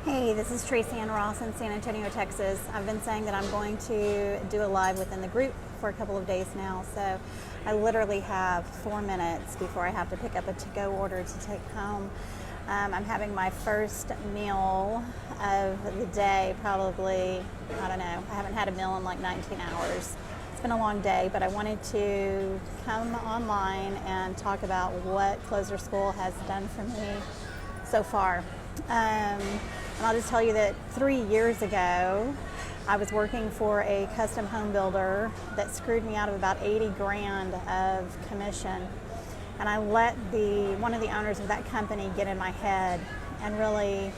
Hey, this is Tracey and Ross in San Antonio, Texas. I've been saying that I'm going to do a live within the group for a couple of days now, so I literally have 4 minutes before I have to pick up a to-go order to take home. I'm having my first meal of the day, probably, I don't know, I haven't had a meal in like 19 hours. It's been a long day, but I wanted to come online and talk about what Closer School has done for me so far. And I'll just tell you that 3 years ago, I was working for a custom home builder that screwed me out of about 80 grand of commission. And I let one of the owners of that company get in my head and really,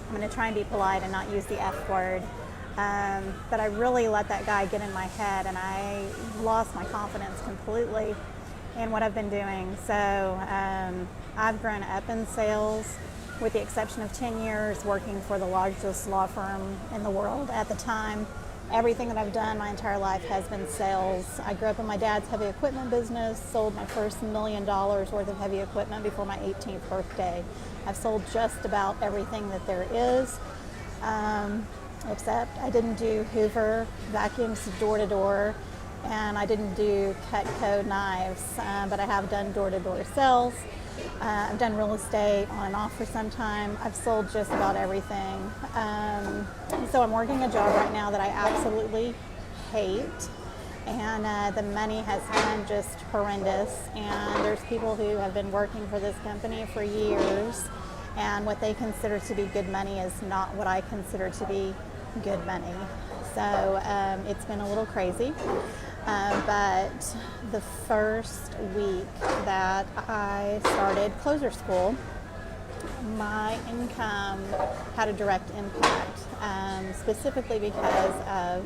I'm going to try and be polite and not use the F word, but I really let that guy get in my head and I lost my confidence completely in what I've been doing. So I've grown up in sales, with the exception of 10 years working for the largest law firm in the world at the time. Everything that I've done my entire life has been sales. I grew up in my dad's heavy equipment business, sold my first $1 million worth of heavy equipment before my 18th birthday. I've sold just about everything that there is, except I didn't do Hoover vacuums door to door, and I didn't do Cutco knives, but I have done door-to-door sales. I've done real estate on and off for some time. I've sold just about everything. So I'm working a job right now that I absolutely hate, and the money has been just horrendous. And there's people who have been working for this company for years, and what they consider to be good money is not what I consider to be good money. So it's been a little crazy. But the first week that I started Closer School, my income had a direct impact, specifically because of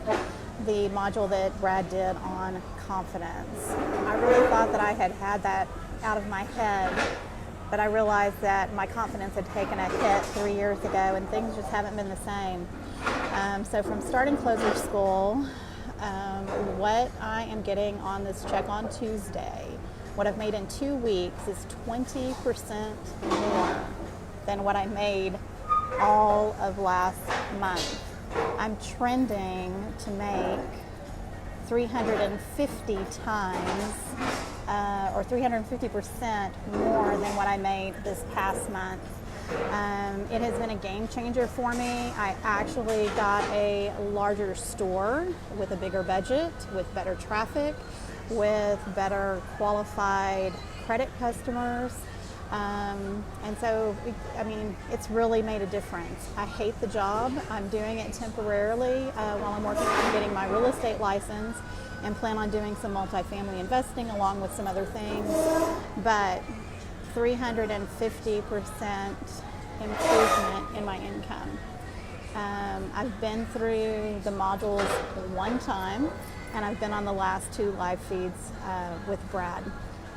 the module that Brad did on confidence. I really thought that I had that out of my head, but I realized that my confidence had taken a hit 3 years ago and things just haven't been the same. So from starting Closer School, what I am getting on this check on Tuesday, what I've made in 2 weeks is 20% more than what I made all of last month. I'm trending to make 350 times or 350% more than what I made this past month. It has been a game changer for me. I actually got a larger store with a bigger budget, with better traffic, with better qualified credit customers. And so, I mean, it's really made a difference. I hate the job. I'm doing it temporarily while I'm working on getting my real estate license and plan on doing some multifamily investing along with some other things. But 350% improvement in my income. I've been through the modules one time, and I've been on the last 2 live feeds with Brad.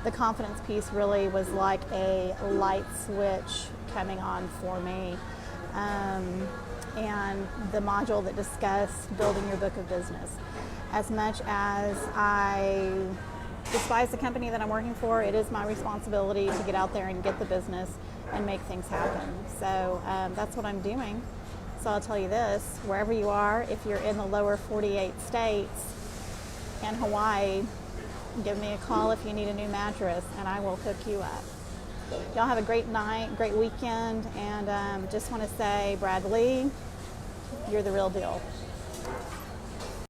The confidence piece really was like a light switch coming on for me. And the module that discussed building your book of business. As much as I despise the company that I'm working for, it is my responsibility to get out there and get the business and make things happen. So that's what I'm doing. So I'll tell you this, wherever you are, if you're in the lower 48 states and Hawaii, give me a call if you need a new mattress and I will hook you up. Y'all have a great night, great weekend, and just want to say, Brad Lee, you're the real deal.